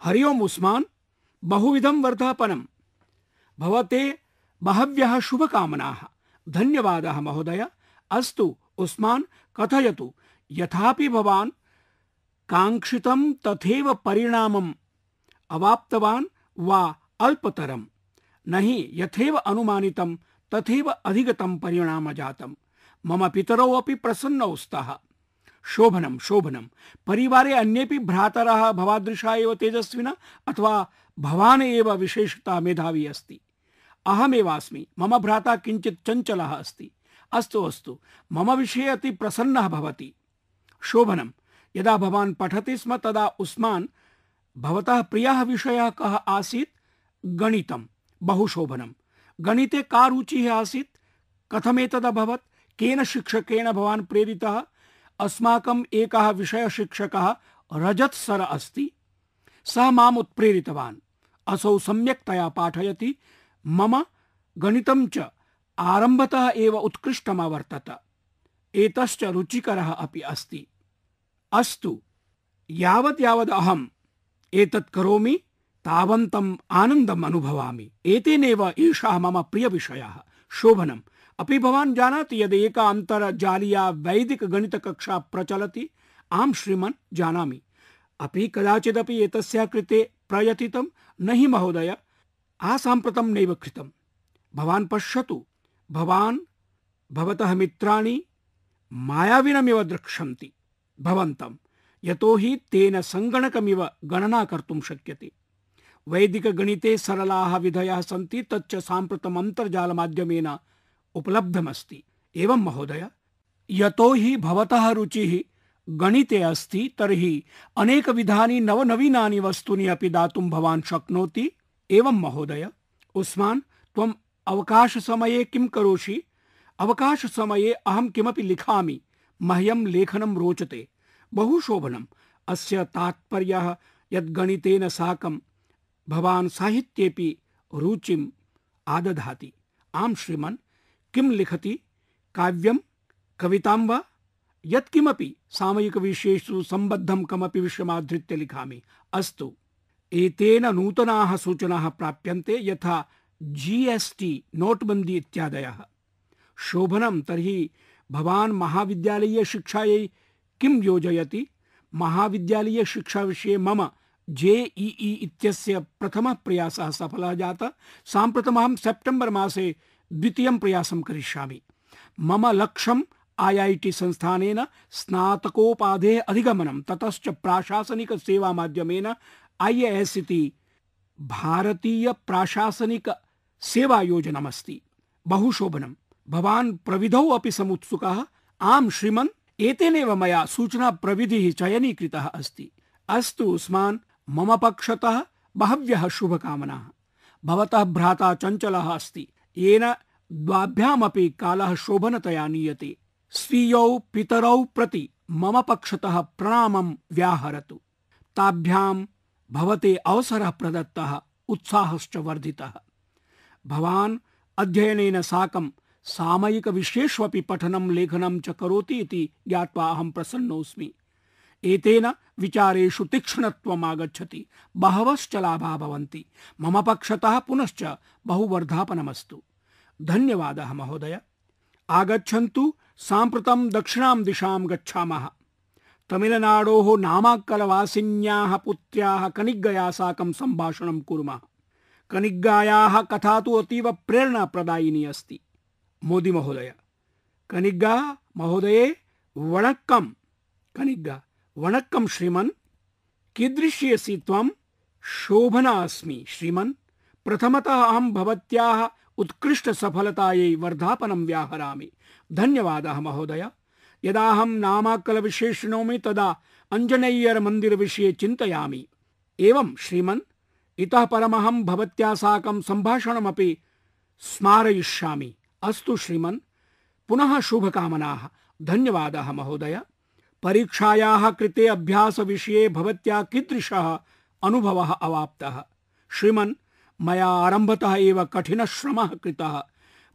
हरि ओम् उस्मान। बहुविधं वर्धापनं। भवते बहव्यः शुभकामनाः। धन्यवादः महोदय। अस्तु उस्मान, कथयतु, यथापि भवान् काङ्क्षितं तथैव परिणामम् अवाप्तवान् वा अल्पतरम नहि यथेव अनुमानितं तथैव अधिगतं परिणाम जातम्। मम पितरौ अपि प्रसन्नौ स्तः। शोभनं शोभनं। परिवारे अन्येपि भ्रातरः भवादृशा एव तेजस्विनः अथवा भवान् एव विशेषतः मेधावी अस्ति? अहमेवास्मि। मम भ्राता किञ्चित् चञ्चलः अस्ति। अस्तु अस्तु, मम विषये अति प्रसन्नः भवति। शोभनं। यदा भवान् पठति स्म तदा उस्मान् भवतः प्रियः विषयः कः आसीत्? गणितं। बहु शोभनं। गणिते का रुचिः आसीत्? कथमेतदभवत्? केन शिक्षकेन भवान् प्रेरितः? अस्माकम् एकः विषयशिक्षकः रजत सर अस्ति। सः माम् उत्प्रेरितवान्। असौ सम्यक्तया पाठयति। मम गणितं च आरम्भतः एव उत्कृष्टम् अवर्तत। एतश्च रुचिकरः अपि अस्ति। अस्तु, यावत् यावत् अहम् एतत् करोमि तावन्तम् आनन्दम् अनुभवामि। एतेनेव एषः मम प्रियविषयः। शोभनम्। अपि भवान् जानाति यद् एका अन्तर्जालीया वैदिकगणितकक्षा प्रचलति? आम् श्रीमन्, जानामि। अपि कदाचिदपि एतस्याः कृते प्रयतितं? नहि महोदय, आसाम्प्रतं नैव कृतं। भवान् पश्यतु, भवान् भवतः मित्राणि मायाविनमिव द्रक्ष्यन्ति भवन्तम्, यतोहि तेन सङ्गणकमिव गणना कर्तुं शक्यते। वैदिकगणिते सरलाः विधयः सन्ति, तच्च साम्प्रतम् अन्तर्जालमाध्यमेन उपलब्धमस्ति। एवं महोदय, यतोहि भवतः रुचिः गणिते अस्ति, तर्हि अनेकविधानि नवनवीनानि वस्तूनि अपि दातुं भवान् शक्नोति। एवं महोदय। उस्मान्, त्वम् अवकाशसमये किं करोषि? अवकाशसमये अहं किमपि लिखामि। मह्यं लेखनं रोचते। बहु शोभनम्। अस्य तात्पर्यः यत् गणितेन साकं भवान् साहित्येपि रुचिम् आदधाति। आम् श्रीमन्। किं लिखति? काव्यं, कवितां वा? यत्किमपि सामयिकविषयेषु सम्बद्धं कमपि विषयमाधृत्य लिखामि। अस्तु, एतेन नूतनाः सूचनाः प्राप्यन्ते, यथा GST, नोटबन्दी इत्यादयः। शोभनं। तर्हि भवान् महाविद्यालयीयशिक्षायै किं योजयति? महाविद्यालयीयशिक्षाविषये मम JEE इत्यस्य प्रथमः प्रयासः सफलः जातः। साम्प्रतमहं सेप्टेम्बर् मासे द्वितीयं प्रयासं करिष्यामि। मम लक्ष्यम् IIT संस्थानेन स्नातकोपाधेः अधिगमनं, ततश्च प्राशासनिकसेवामाध्यमेन IAS इति भारतीय प्राशासनिक सेवायोजनमस्ति। बहु शोभनं। भवान् प्रविधौ अपि समुत्सुकः? आम् श्रीमन्, एतेनैव मया सूचना प्रविधिः चयनीकृतः अस्ति। अस्तु उस्मान्, मम पक्षतः बहव्यः शुभकामनाः। भवतः भ्राता चञ्चलः अस्ति, येन द्वाभ्यामपि कालः शोभनतया नीयते। स्वीयौ पितरौ प्रति मम पक्षतः प्रणामं व्याहरतु। ताभ्यां भवते अवसरः प्रदत्तः, उत्साहश्च वर्धितः। भवान् अध्ययनेन साकं सामयिकविषयेष्वपि पठनं लेखनं च करोति इति ज्ञात्वा अहं प्रसन्नोऽस्मि। एतेन विचारेषु तीक्ष्णत्वम् आगच्छति, बहवश्च लाभाः भवन्ति। मम पक्षतः पुनश्च बहुवर्धापनमस्तु। धन्यवादः महोदय। आगच्छन्तु, साम्प्रतं दक्षिणां दिशां गच्छामः। तमिलनाडोः नामाक्कलवासिन्याः पुत्र्याः कनिग्गया साकं सम्भाषणं कुर्मः। कनिग्गायाः कथा तु अतीव प्रेरणाप्रदायिनी अस्ति। मोदी महोदय। कनिग्गा महोदये वणक्कम्। कनिग्गा। वणक्कम् श्रीमन्। कीदृशी असि त्वं? शोभना अस्मि श्रीमन्। प्रथमतः अहं भवत्याः उत्कृष्टसफलतायै वर्धापनं व्याहरामि। धन्यवादः महोदय। यदा अहं नामाक्कलविषये शृणोमि तदा अञ्जनेय्यरमन्दिरविषये चिन्तयामि। एवं श्रीमन्, इतः परमहं भवत्या साकं सम्भाषणमपि स्मारयिष्यामि। अस्तु श्रीमन्, पुनः शुभकामनाः। धन्यवादः महोदय। परीक्षायाः कृते अभ्यासविषये भवत्या कीदृशः अनुभवः अवाप्तः? श्रीमन्, मया आरम्भतः एव कठिनश्रमः कृतः।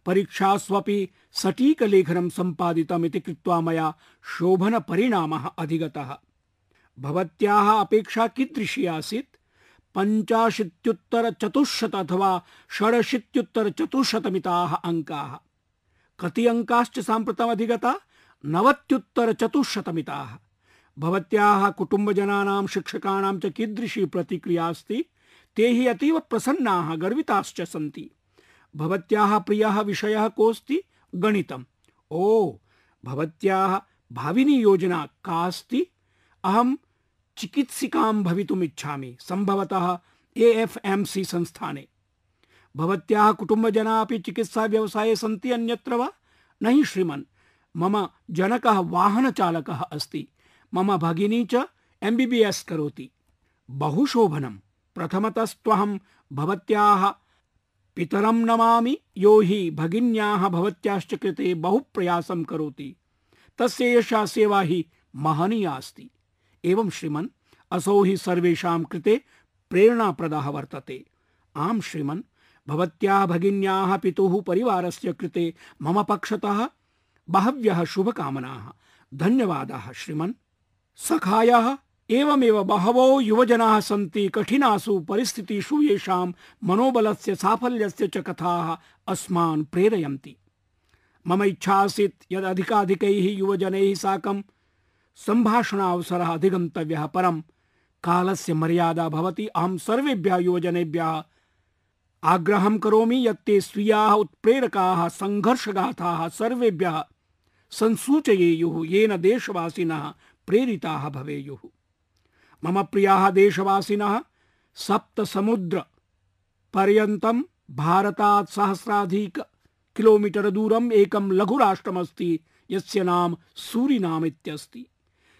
परीक्षास्वपि सटीकलेखनं सम्पादितम् इति कृत्वा मया शोभनपरिणामः अधिगतः। भवत्याः अपेक्षा कीदृशी आसीत्? 85% अथवा 86% अङ्काः। कति अङ्काश्च साम्प्रतम् अधिगता? 90% भवत्याः कुटुम्बजनानां शिक्षकाणां च कीदृशी प्रतिक्रिया अस्ति? ते हि अतीव प्रसन्नाः गर्विताश्च सन्ति। भवत्याः प्रियः विषयः कोऽस्ति? गणितम्। ओ, भवत्याः भाविनी योजना का अस्ति? अहं चिकित्सिकां भवितुम् इच्छामि, सम्भवतः AFMC संस्थाने। भवत्याः कुटुम्बजनाः अपि चिकित्सा व्यवसाये सन्ति अन्यत्र वा? नहि श्रीमन्, मम जनकः वाहनचालकः अस्ति। मम भगिनी च MBBS करोति। बहु शोभनम्। प्रथमतस्त्वहं भवत्याः पितरं नमामि, यो हि भगिन्याः भवत्याश्च कृते बहु प्रयासं करोति। तस्य एषा सेवा हि महनीया अस्ति। एवं श्रीमन्, असौ हि सर्वेषां कृते प्रेरणाप्रदः वर्तते। आं श्रीमन्, भवत्याः भगिन्याः पितुः परिवारस्य कृते मम पक्षतः बहव्यः शुभकामनाः। धन्यवादाः श्रीमन्। सखायः, एवमेव बहवो युवजनाः सन्ति कठिनासु परिस्थितिषु येषां मनोबलस्य साफल्यस्य च कथाः अस्मान् प्रेरयन्ति। मम इच्छा आसीत् यद् अधिकाधिकैः युवजनैः साकं सम्भाषणावसरः अधिगन्तव्यः, परं कालस्य मर्यादा भवति। अहं सर्वेभ्यः युवजनेभ्यः आग्रहं करोमि यत् ते स्वीयाः उत्प्रेरकाः संघर्षगाथाः सर्वेभ्यः संसूचयेयुः, येन देशवासिनः प्रेरिताः भवेयुः। मम प्रियाः देशवासिनः, सप्तसमुद्र पर्यन्तं भारतात् सहस्राधिक किलोमीटर दूरम् एकं लघुराष्ट्रमस्ति यस्य नाम सूरिनाम इत्यस्ति।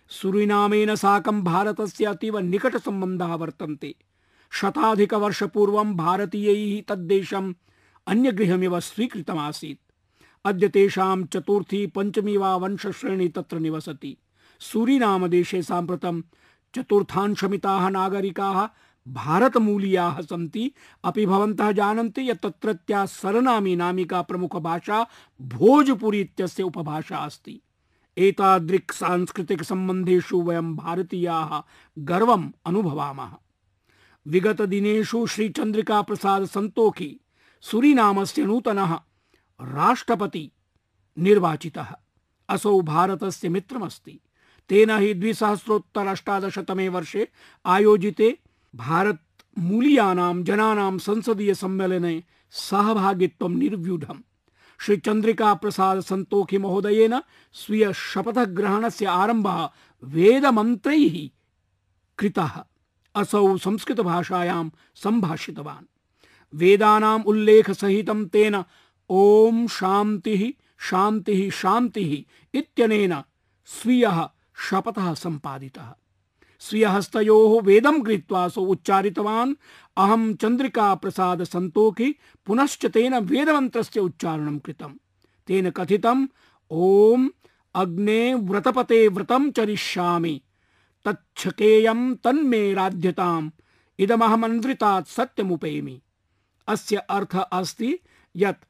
सूरिनामेन साकं भारतस्य अतीव निकटसम्बन्धाः वर्तन्ते। शताधिकवर्षपूर्वं भारतीयैः तद्देशम् अन्यगृहमिव स्वीकृतमासीत्। अद्य तेषां चतुर्थी पंचमी वा वंशश्रेणी तत्र निवसति। सूरिनाम देशे साम्प्रतं चतुर्थांशमिताः नागरिकाः भारतमूलीयाः सन्ति। अपि भवन्तः जानन्ति यत् तत्रत्या सरनामी नामिका प्रमुखभाषा भोजपुरी इत्यस्य उपभाषा अस्ति। एतादृक् सांस्कृतिक सम्बन्धेषु वयं भारतीयाः गर्वम् अनुभवामः। विगत दिनेषु श्री चंद्रिका प्रसाद संतोखी सूरिनामस्य नूतनः राष्ट्रपति निर्वाचितः। असौ भारतस्य मित्रमस्ति। तेन हि 2018 वर्षे आयोजिते भारत मूलीयानां जनानां संसदीय सम्मेलने सहभागित्वं निर्व्यूढम्। श्री चंद्रिका प्रसाद संतोखी महोदयेन स्वीय शपथग्रहणस्य आरम्भः वेदमन्त्रैः कृतः। असौ संस्कृत भाषायां सम्भाषितवान्। वेदानाम् उल्लेख सहितं तेन ओम शान्तिः शान्तिः शान्तिः इत्यनेन स्वीयः शपथः सम्पादितः। स्वीयहस्तयोः वेदं गृहीत्वा सो उच्चारितवान्, अहं चंद्रिका प्रसाद संतोखी पुनश्च तेन वेदमन्त्रस्य उच्चारणं कृतम्। तेन कथितम्, ओम अग्ने व्रतपते व्रतं चरिष्यामि, तच्छकेयं तन्मे राध्यताम्, इदमहमन्वितात् सत्यमुपेमि। अस्य अर्थः अस्ति यत्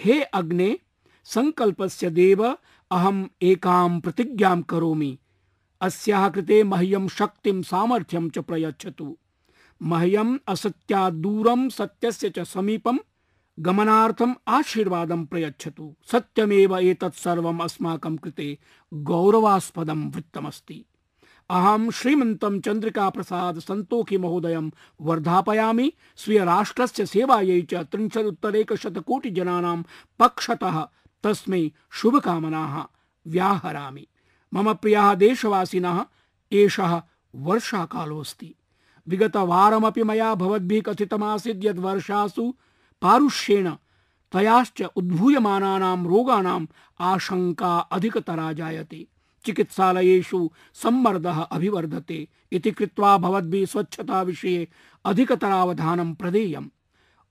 हे अग्ने, संकल्पस्य देव, अहम् एकां प्रतिज्ञां करोमि। अस्याः कृते मह्यं शक्तिं सामर्थ्यं च प्रयच्छतु। मह्यम् असत्यात् दूरं सत्यस्य च समीपं गमनार्थम् आशीर्वादं प्रयच्छतु। सत्यमेव एतत् सर्वम् अस्माकं कृते गौरवास्पदं वृत्तमस्ति। अहं श्रीमन्तं चंद्रिका प्रसाद संतोखी महोदयं वर्धापयामि। स्वीय राष्ट्रस्य सेवायै च 30 कोटि जनानां पक्षतः तस्मै शुभकामनाः व्याहरामि। मम प्रियाः देशवासिनः, एषः वर्षाकालोऽस्ति। विगतवारमपि मया भवद्भिः कथितमासीत् यद् वर्षासु पारुष्येण तयाश्च उद्भूयमानानां रोगाणाम् आशंका अधिकतरा जायते। चिकित्सालयेषु सम्मर्दः अभिवर्धते इति कृत्वा भवद्भिः स्वच्छता विषये अधिकतरावधानं प्रदेयम्।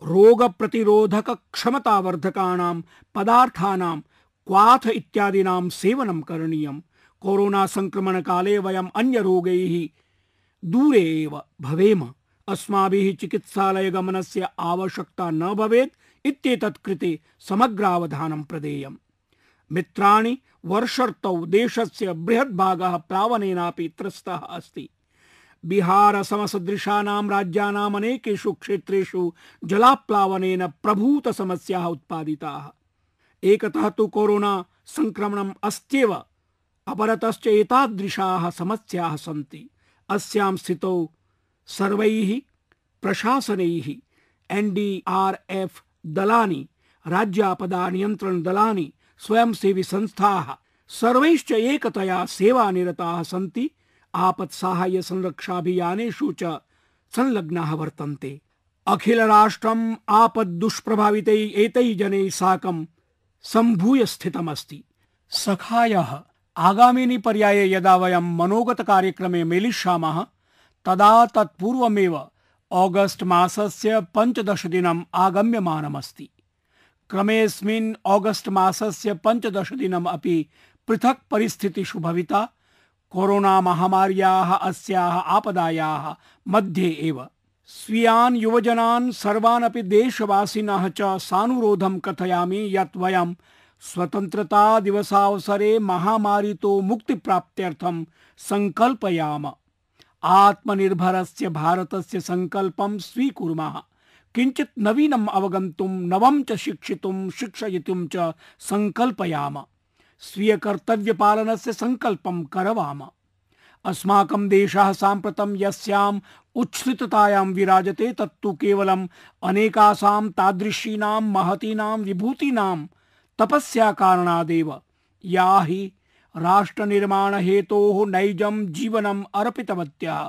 रोग प्रतिरोधक क्षमतावर्धकानां पदार्थानां क्वाथ इत्यादीनां सेवनं करणीयम्। कोरोना संक्रमण काले वयम् अन्य रोगैः दूरे एव भवेम। अस्माभिः चिकित्सालय गमनस्य आवश्यकता न भवेत् इत्येतत् कृते समग्रावधानं प्रदेयम्। मित्राणि, वर्षर्तौ देशस्य बृहद्भागः प्लावनेनापि त्रस्तः अस्ति। बिहार समसदृशानां राज्यानाम् अनेकेषु क्षेत्रेषु जलाप्लावनेन प्रभूत समस्याः उत्पादिताः। एकतः तु कोरोना संक्रमणम् अस्त्येव, अपरतश्च एतादृशाः समस्याः सन्ति। अस्यां स्थितौ सर्वैः प्रशासनैः NDRF दलानि, राज्यापदा नियन्त्रण दलानि, स्वयंसेवी संस्थाः सर्वैश्च एकतया सेवानिरताः सन्ति आपत्साहाय्य संरक्षाभियानेषु च संलग्नाः वर्तन्ते। अखिल राष्ट्रम् आपद्दुष्प्रभावितैः एतैः जनैः साकं सम्भूय स्थितमस्ति। सखायः आगामिनि पर्याये यदा वयं मनोगत कार्यक्रमे मेलिष्यामः तदा तत्पूर्वमेव ऑगस्ट मासस्य 15 दिनम् आगम्यमानमस्ति। क्रमेऽस्मिन् ऑगस्ट मासस्य 15 दिनम् अपि पृथक् परिस्थितिषु भविता कोरोना महामार्याः अस्याः आपदायाः मध्ये एव स्वीयान् युवजनान् सर्वान् अपि देशवासिनः च सानुरोधं कथयामि यत् वयं स्वतन्त्रता दिवसावसरे महामारीतो मुक्तिप्राप्त्यर्थं संकल्पयाम। आत्मनिर्भरस्य भारतस्य संकल्पं स्वीकुर्मः। किञ्चित् नवीनम् अवगन्तुं, नवं च शिक्षितुं, शिक्षयितुं च संकल्पयाम। स्वीय कर्तव्यपालनस्य संकल्पं करवाम। अस्माकं देशः साम्प्रतं यस्याम् उच्छ्रिततायां विराजते तत्तु केवलम् अनेकासां तादृशीनां महतीनां विभूतीनां तपस्या कारणादेव, या हि राष्ट्रनिर्माण हेतोः नैजं जीवनम् अर्पितवत्यः।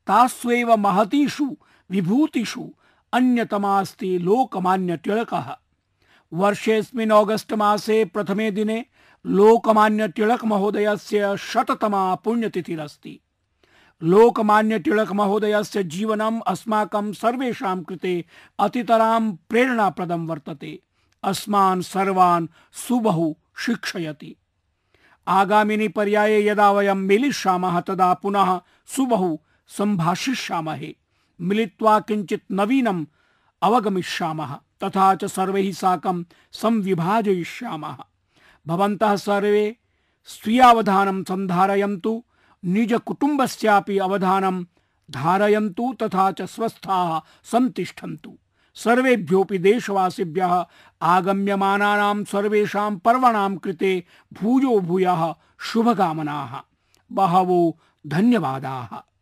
तास्वेव महतीषु विभूतिषु अन्यतमास्ति लोकमान्य तिलकः। वर्षेऽस्मिन् ऑगस्ट मासे प्रथमे दिने लोकमान्य तिलक महोदयस्य 100तमा पुण्यतिथिरस्ति। लोकमान्य तिलक महोदयस्य जीवनम् अस्माकं सर्वेषां कृते अतितरां प्रेरणाप्रदं वर्तते। अस्मान् सर्वान् सुबहु शिक्षयति। आगामिनि पर्याये यदा वयं मिलिष्यामः तदा पुनः सुबहु सम्भाषिष्यामहे। मिलित्वा किञ्चित् नवीनम् अवगमिष्यामः तथा च सर्वैः साकं संविभाजयिष्यामः। भवन्तः सर्वे स्वीयावधानं सन्धारयन्तु, निज कुटुम्बस्यापि अवधानं धारयन्तु तथा च स्वस्थाः सन्तिष्ठन्तु। सर्वेभ्योऽपि देशवासिभ्यः आगम्यमानानां सर्वेषां पर्वणां कृते भूयो भूयः शुभकामनाः। बहवो धन्यवादाः।